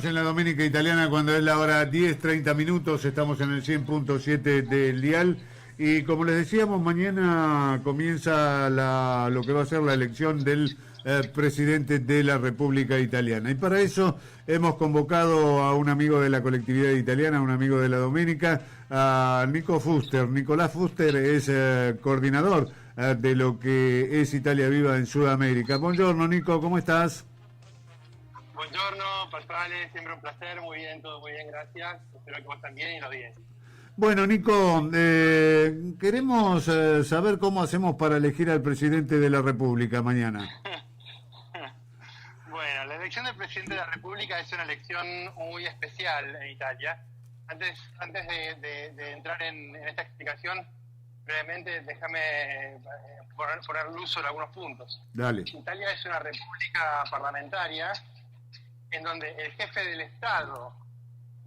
en la Doménica Italiana cuando es la hora 10:30 minutos. Estamos en el 100.7 del dial. Y como les decíamos, mañana comienza lo que va a ser la elección del presidente de la República Italiana. Y para eso hemos convocado a un amigo de la colectividad italiana, un amigo de la Doménica, a Nico Fuster. Nicolás Fuster es coordinador de lo que es Italia Viva en Sudamérica. Buongiorno, Nico, ¿cómo estás? Buongiorno, Pasquale, siempre un placer, muy bien, todo muy bien, gracias. Espero que vos también y lo bien. Bueno, Nico, queremos saber cómo hacemos para elegir al presidente de la República mañana. Bueno, la elección del presidente de la República es una elección muy especial en Italia. Antes de entrar en esta explicación, brevemente déjame poner luz sobre algunos puntos. Dale. Italia es una república parlamentaria en donde el jefe del Estado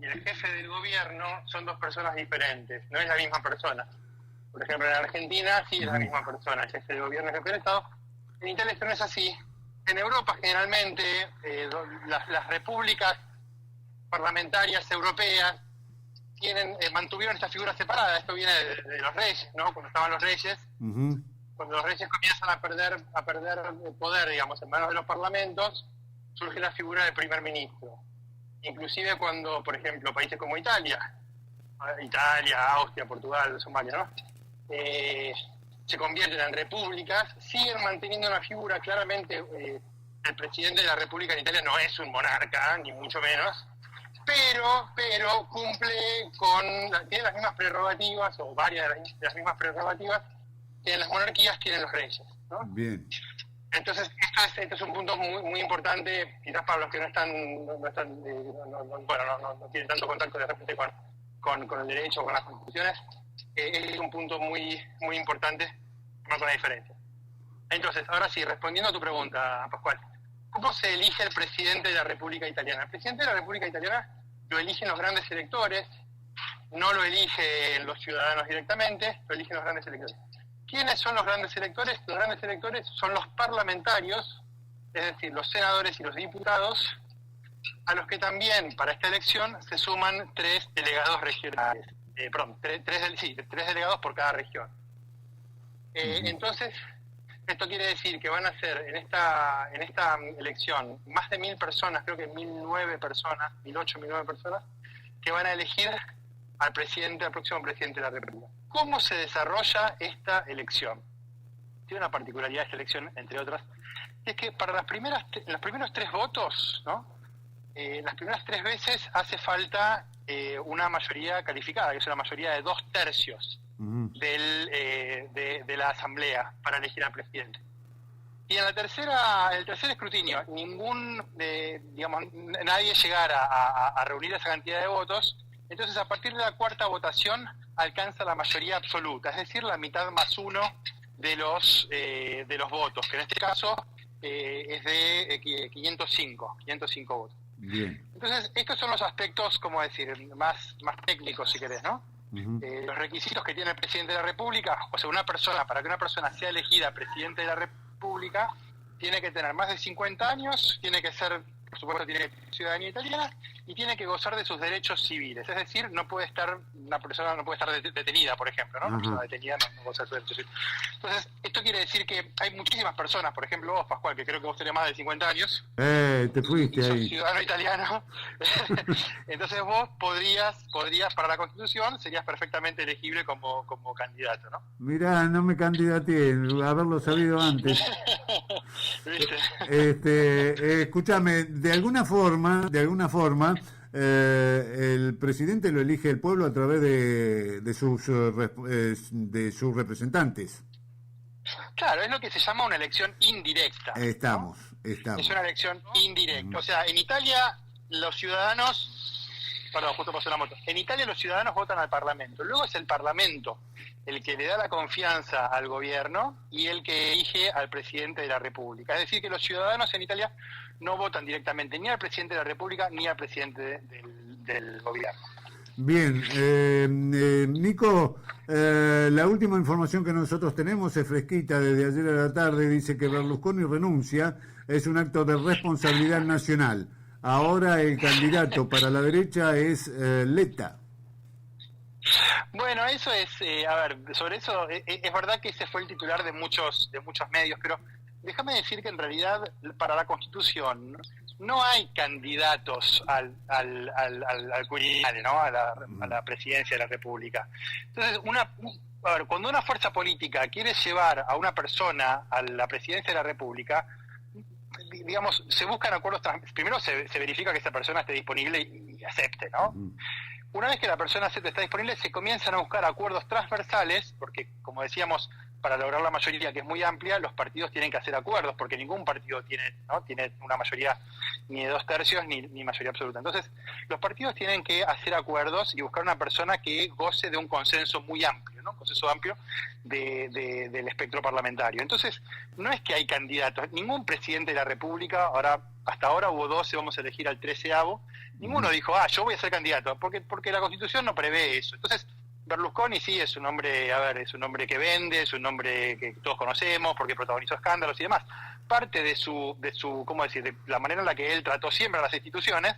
y el jefe del gobierno son dos personas diferentes, no es la misma persona. Por ejemplo, en Argentina sí es la misma persona, el jefe del gobierno y el jefe del Estado. En Italia esto no es así. En Europa generalmente las repúblicas parlamentarias europeas mantuvieron esta figura separada. Esto viene de los reyes, ¿no? Cuando estaban los reyes, cuando los reyes comienzan a perder poder, digamos, en manos de los parlamentos, surge la figura del primer ministro. Inclusive cuando, por ejemplo, países como Italia, Austria, Portugal, son varios, ¿no? Se convierten en repúblicas, siguen manteniendo una figura claramente. El presidente de la República en Italia no es un monarca, ni mucho menos, pero tiene las mismas prerrogativas, o varias de las mismas prerrogativas que en las monarquías tienen los reyes, ¿no? Bien. Entonces, esto es un punto muy muy importante, quizás para los que no tienen tanto contacto de repente con el derecho o con las constituciones, es un punto muy muy importante, marca una diferencia. Entonces, ahora sí, respondiendo a tu pregunta, Pascual, ¿cómo se elige el presidente de la República Italiana? El presidente de la República Italiana lo eligen los grandes electores, no lo eligen los ciudadanos directamente, lo eligen los grandes electores. ¿Quiénes son los grandes electores? Los grandes electores son los parlamentarios, es decir, los senadores y los diputados, a los que también para esta elección se suman 3 delegados regionales. Tres delegados por cada región. Entonces, esto quiere decir que van a ser en esta elección más de 1.000 personas, creo que 1.009 personas, 1.009 personas, que van a elegir al próximo presidente de la República. ¿Cómo se desarrolla esta elección? Tiene una particularidad esta elección, entre otras, y es que para los primeros 3 votos, ¿no? Las primeras 3 veces hace falta una mayoría calificada, que es una mayoría de 2/3 de la asamblea para elegir al presidente. Y en el tercer escrutinio, nadie llegara a reunir esa cantidad de votos. Entonces, a partir de la 4ª votación, alcanza la mayoría absoluta, es decir, la mitad más 1 de los votos, que en este caso es de 505 votos. Bien. Entonces, estos son los aspectos, como decir, más técnicos, si querés, ¿no? Los requisitos que tiene el presidente de la República, o sea, para que una persona sea elegida presidente de la República, tiene que tener más de 50 años, tiene que ser, por supuesto, tiene ciudadanía italiana y tiene que gozar de sus derechos civiles. Es decir, una persona no puede estar detenida, por ejemplo, ¿no? Una persona detenida no goza de sus derechos civiles. Entonces, esto quiere decir que hay muchísimas personas, por ejemplo vos, Pascual, que creo que vos tenés más de 50 años. Te fuiste sos ahí. Ciudadano italiano. Entonces vos podrías, para la Constitución, serías perfectamente elegible como candidato, ¿no? Mirá, no me candidateé, haberlo sabido antes. Escúchame, de alguna forma, el presidente lo elige el pueblo a través de sus representantes. Claro, es lo que se llama una elección indirecta. Estamos. Es una elección indirecta. O sea, en Italia los ciudadanos... Perdón, justo pasó la moto. En Italia los ciudadanos votan al Parlamento. Luego es el Parlamento el que le da la confianza al gobierno y el que elige al presidente de la República. Es decir, que los ciudadanos en Italia no votan directamente ni al presidente de la República ni al presidente del gobierno. Bien, Nico, la última información que nosotros tenemos es fresquita desde ayer a la tarde, dice que Berlusconi renuncia, es un acto de responsabilidad nacional. Ahora el candidato para la derecha es Letta. Bueno, eso es, a ver, sobre eso, es verdad que ese fue el titular de muchos medios, pero déjame decir que en realidad para la Constitución no hay candidatos al Quirinale, ¿no? A la presidencia de la República. Entonces, a ver, cuando una fuerza política quiere llevar a una persona a la presidencia de la República, digamos, se buscan acuerdos, primero se verifica que esa persona esté disponible y acepte, ¿no? Una vez que la persona está disponible, se comienzan a buscar acuerdos transversales, porque, como decíamos, para lograr la mayoría, que es muy amplia, los partidos tienen que hacer acuerdos, porque ningún partido tiene una mayoría ni de 2/3 ni mayoría absoluta. Entonces, los partidos tienen que hacer acuerdos y buscar una persona que goce de un consenso muy amplio, ¿no? Un consenso amplio del espectro parlamentario. Entonces, no es que hay candidatos, ningún presidente de la República, hasta ahora hubo 12, vamos a elegir al 13º, ninguno dijo, yo voy a ser candidato, porque la Constitución no prevé eso. Entonces, Berlusconi sí es un hombre, es un hombre que vende, es un hombre que todos conocemos porque protagonizó escándalos y demás. Parte de su, ¿cómo decir?, de la manera en la que él trató siempre a las instituciones,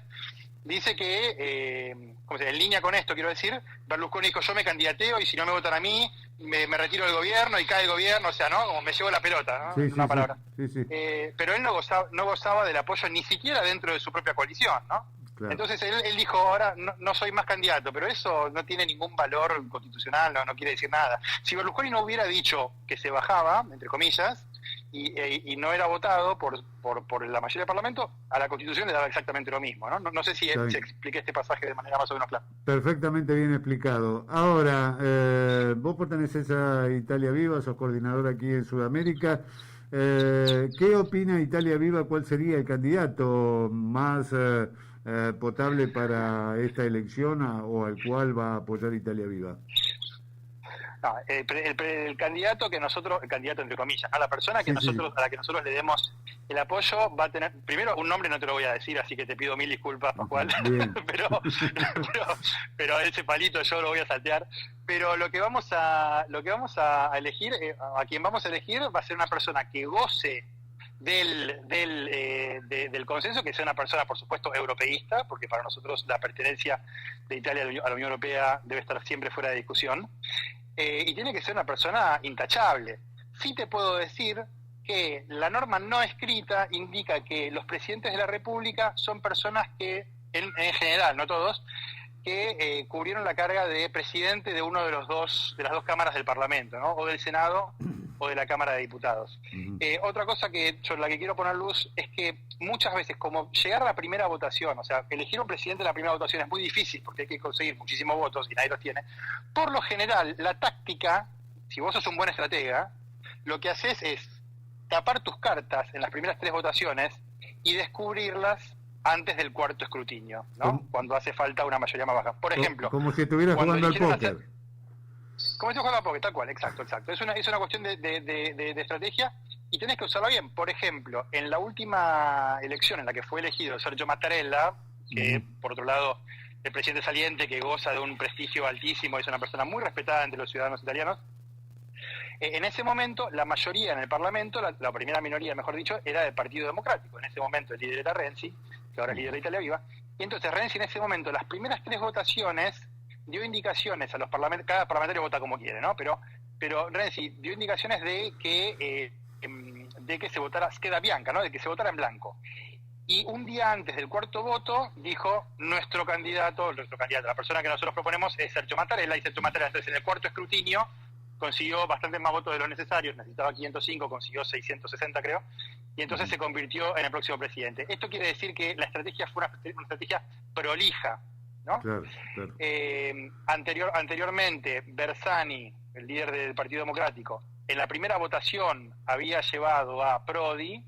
dice que, en línea con esto, quiero decir, Berlusconi dijo, yo me candidateo y si no me votan a mí, me retiro del gobierno y cae el gobierno, o sea, ¿no? Como me llevo la pelota, ¿no? Sí, Una palabra. Sí. Pero él no gozaba del apoyo ni siquiera dentro de su propia coalición, ¿no? Claro. Entonces él dijo, ahora no soy más candidato, pero eso no tiene ningún valor constitucional, no quiere decir nada. Si Berlusconi no hubiera dicho que se bajaba, entre comillas, y no era votado por la mayoría del Parlamento, a la Constitución le daba exactamente lo mismo, ¿no? No sé si expliqué este pasaje de manera más o menos clara. Perfectamente bien explicado. Ahora, vos pertenecés a Italia Viva, sos coordinador aquí en Sudamérica. ¿Qué opina Italia Viva? ¿Cuál sería el candidato más potable para esta elección o al cual va a apoyar Italia Viva? No, el candidato el candidato entre comillas, a la persona que a la que nosotros le demos el apoyo va a tener, primero un nombre no te lo voy a decir, así que te pido 1000 disculpas, Pascual, pero ese palito yo lo voy a saltear. Pero lo que vamos a elegir, a quien vamos a elegir va a ser una persona que goce del consenso, que sea una persona, por supuesto, europeísta, porque para nosotros la pertenencia de Italia a la Unión Europea debe estar siempre fuera de discusión. Y tiene que ser una persona intachable. Sí te puedo decir que la norma no escrita indica que los presidentes de la República son personas que, en general, no todos, que cubrieron la carga de presidente de uno de las dos cámaras del Parlamento, ¿no? O del Senado o de la Cámara de Diputados. Otra cosa sobre la que quiero poner luz es que muchas veces, como llegar a la primera votación, o sea, elegir un presidente en la primera votación es muy difícil porque hay que conseguir muchísimos votos y nadie los tiene. Por lo general, la táctica, si vos sos un buen estratega, lo que haces es tapar tus cartas en las primeras 3 votaciones y descubrirlas antes del cuarto escrutinio, ¿no? Cuando hace falta una mayoría más baja. Por ejemplo, como si estuvieras jugando al póker. Como si jugando al póker, tal cual, exacto. Es una cuestión de estrategia y tenés que usarla bien. Por ejemplo, en la última elección en la que fue elegido Sergio Mattarella, que por otro lado el presidente saliente, que goza de un prestigio altísimo, es una persona muy respetada entre los ciudadanos italianos, en ese momento la mayoría en el Parlamento, la primera minoría, mejor dicho, era del Partido Democrático. En ese momento el líder era Renzi, que ahora es líder de Italia Viva, y entonces Renzi en ese momento, las primeras 3 votaciones, dio indicaciones a los parlamentarios, cada parlamentario vota como quiere, ¿no? Pero Renzi dio indicaciones de que se votara scheda bianca, ¿no? De que se votara en blanco. Y un día antes del cuarto voto dijo, nuestro candidato, la persona que nosotros proponemos es Sergio Mattarella, y Sergio Mattarella entonces en el cuarto escrutinio consiguió bastante más votos de los necesarios, necesitaba 505, consiguió 660 creo, y entonces se convirtió en el próximo presidente. Esto quiere decir que la estrategia fue una estrategia prolija, ¿no? Claro. Anteriormente, Bersani, el líder del Partido Democrático, en la primera votación había llevado a Prodi,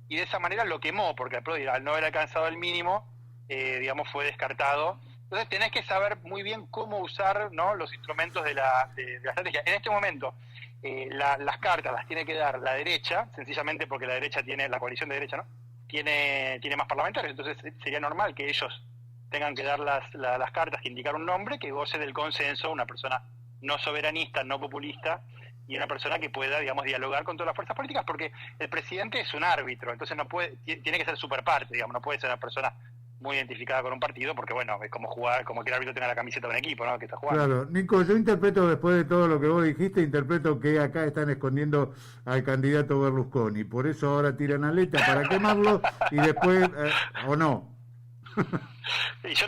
y de esa manera lo quemó, porque a Prodi, al no haber alcanzado el mínimo, fue descartado. Entonces tenés que saber muy bien cómo usar, ¿no?, los instrumentos de la estrategia. En este momento, las cartas las tiene que dar la derecha, sencillamente porque la derecha la coalición de derecha, ¿no?, tiene más parlamentarios, entonces sería normal que ellos tengan que dar las cartas que indicar un nombre que goce del consenso, una persona no soberanista, no populista, y una persona que pueda, dialogar con todas las fuerzas políticas, porque el presidente es un árbitro, entonces tiene que ser superparte, no puede ser una persona muy identificada con un partido, porque bueno, es como jugar, como que el árbitro tenga la camiseta de un equipo, ¿no? Que está jugando. Claro, Nico, yo interpreto, después de todo lo que vos dijiste, interpreto que acá están escondiendo al candidato Berlusconi, por eso ahora tiran aleta para quemarlo y después, ¿o no? Y yo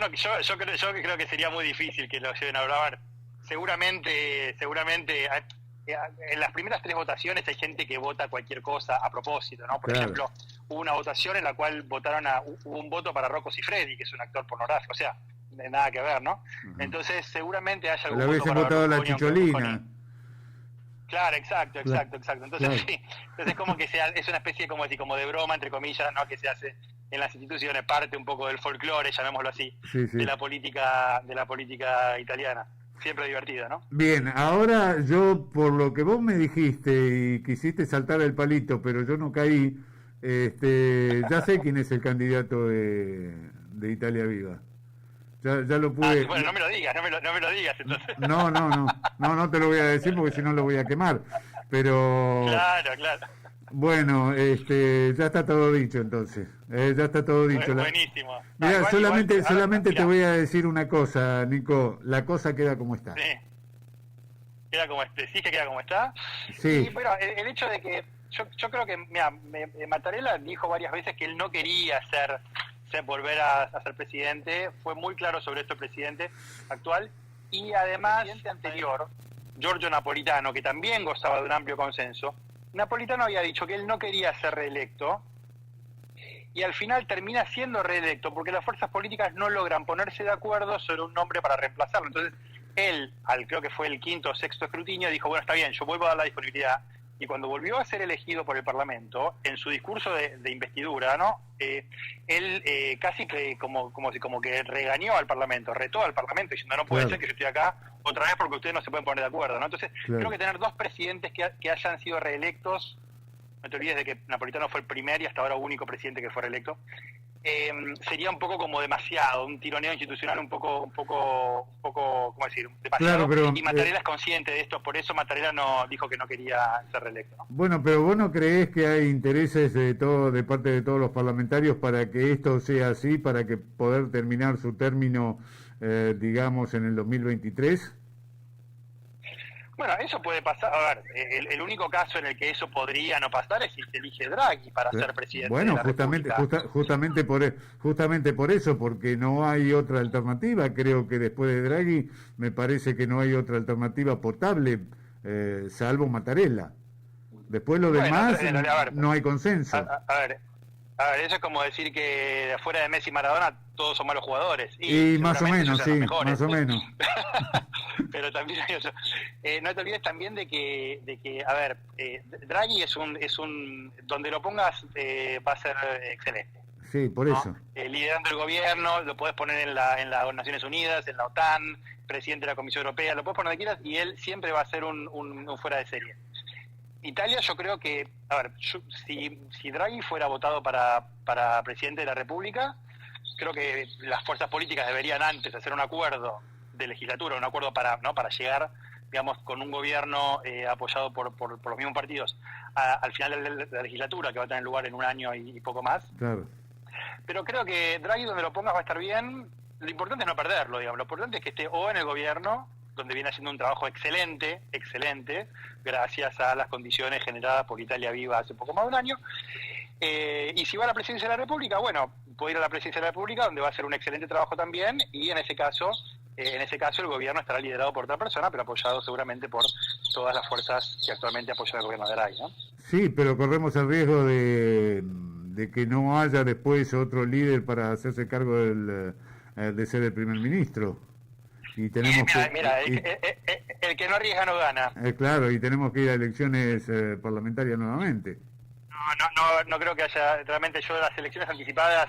creo que sería muy difícil que lo lleven a hablar. Seguramente en las primeras 3 votaciones hay gente que vota cualquier cosa a propósito, ¿no? Por Claro. ejemplo, hubo una votación en la cual hubo un voto para Rocco Siffredi, que es un actor pornográfico, o sea, de nada que ver, ¿no? Entonces seguramente haya algún Le voto hubiesen para votado la Berlusconi, chicholina. Claro, exacto. Entonces Claro. sí, entonces como que es una especie como de broma, entre comillas, ¿no? Que se hace en las instituciones, parte un poco del folclore, llamémoslo así, Sí, sí. de la política italiana. Siempre divertido, ¿no? Bien, ahora yo, por lo que vos me dijiste y quisiste saltar el palito, pero yo no caí, ya sé quién es el candidato de Italia Viva. Ya lo pude. Bueno, no me lo digas, no me lo digas entonces. No te lo voy a decir porque si no lo voy a quemar. Pero Claro. bueno, ya está todo dicho entonces. Ya está todo dicho. Buenísimo. Mira, solamente te mirá, voy a decir una cosa, Nico. La cosa queda como está. sí, queda como sí que queda como está. Sí. Y bueno, el hecho de que yo creo que, mira, Mattarella dijo varias veces que él no quería volver a ser presidente, fue muy claro sobre esto el presidente actual, y además el presidente anterior, Giorgio Napolitano, que también gozaba de un amplio consenso, Napolitano había dicho que él no quería ser reelecto, y al final termina siendo reelecto, porque las fuerzas políticas no logran ponerse de acuerdo sobre un nombre para reemplazarlo. Entonces, él, creo que fue el 5º o 6º escrutinio, dijo, bueno, está bien, yo vuelvo a dar la disponibilidad. Y cuando volvió a ser elegido por el Parlamento, en su discurso de investidura, ¿no? Él casi que como que regañó al Parlamento, retó al Parlamento, diciendo, no puede ser que yo estoy acá otra vez porque ustedes no se pueden poner de acuerdo, ¿no? Entonces, creo que tener 2 presidentes que hayan sido reelectos, no te olvides de que Napolitano fue el primer y hasta ahora único presidente que fue reelecto, sería un poco como demasiado, un tironeo institucional un poco, ¿cómo decir? Demasiado. Claro, pero, y Mattarella es consciente de esto, por eso Mattarella no dijo que no quería ser reelecto, ¿no? Bueno, pero vos no creés que hay intereses de parte de todos los parlamentarios para que esto sea así, para que poder terminar su término, digamos, en el 2023? Bueno, eso puede pasar. A ver, el único caso en el que eso podría no pasar es si se elige Draghi para ser presidente. Bueno, de la República. justamente por eso, porque no hay otra alternativa. Creo que después de Draghi me parece que no hay otra alternativa potable, salvo Mattarella. Después lo demás no hay consenso. A ver, eso es como decir que afuera de Messi y Maradona todos son malos jugadores. Y más o menos, sí, más o menos. Pero también hay otro. No te olvides también de que a ver, Draghi es un donde lo pongas va a ser excelente. Sí, por eso. Liderando el gobierno, lo puedes poner en las Naciones Unidas, en la OTAN, presidente de la Comisión Europea, lo puedes poner donde quieras y él siempre va a ser un fuera de serie. Italia, yo creo que, a ver, si Draghi fuera votado para presidente de la República, creo que las fuerzas políticas deberían antes hacer un acuerdo de legislatura, un acuerdo para llegar, digamos, con un gobierno apoyado por los mismos partidos al final de la legislatura, que va a tener lugar en un año y poco más. Claro. Pero creo que Draghi, donde lo pongas, va a estar bien. Lo importante es no perderlo, digamos. Lo importante es que esté o en el gobierno, donde viene haciendo un trabajo excelente, gracias a las condiciones generadas por Italia Viva hace poco más de un año. Y si va a la presidencia de la República, bueno, puede ir a la presidencia de la República, donde va a hacer un excelente trabajo también, y en ese caso el gobierno estará liderado por otra persona, pero apoyado seguramente por todas las fuerzas que actualmente apoyan el gobierno de Draghi, ¿no? Sí, pero corremos el riesgo de que no haya después otro líder para hacerse cargo de ser el primer ministro. Y tenemos el que no arriesga no gana. Claro, y tenemos que ir a elecciones parlamentarias nuevamente. No creo que haya, realmente yo de las elecciones anticipadas,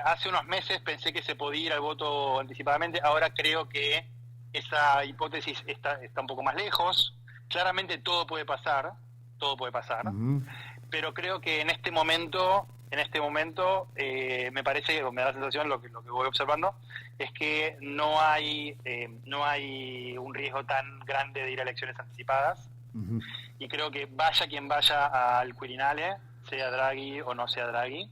hace unos meses pensé que se podía ir al voto anticipadamente, ahora creo que esa hipótesis está un poco más lejos. Claramente todo puede pasar, Uh-huh. pero creo que en este momento me parece, me da la sensación, lo que voy observando, es que no hay un riesgo tan grande de ir a elecciones anticipadas. Uh-huh. Y creo que vaya quien vaya al Quirinale, sea Draghi o no sea Draghi,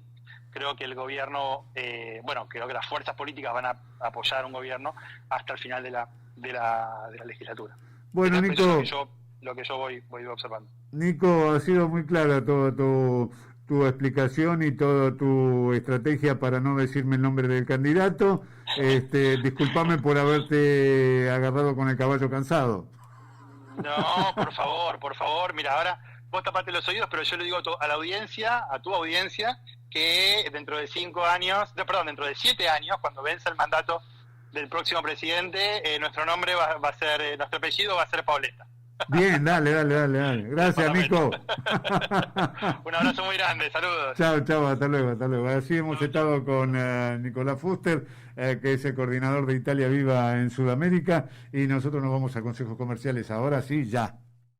creo que el gobierno, creo que las fuerzas políticas van a apoyar a un gobierno hasta el final de la legislatura. Bueno, Eso Nico, es lo que yo voy observando. Nico, ha sido muy clara toda tu explicación y toda tu estrategia para no decirme el nombre del candidato. Discúlpame por haberte agarrado con el caballo cansado. No, por favor, mira, ahora vos tapate los oídos, pero yo le digo a la audiencia, a tu audiencia, que dentro de 7 años, cuando vence el mandato del próximo presidente, nuestro nombre va a ser, nuestro apellido va a ser Pauleta. Bien, dale. Gracias, Nico. Un abrazo muy grande, saludos. Chao, hasta luego. Así hemos estado con Nicolás Fuster, que es el coordinador de Italia Viva en Sudamérica, y nosotros nos vamos a consejos comerciales ahora sí, ya.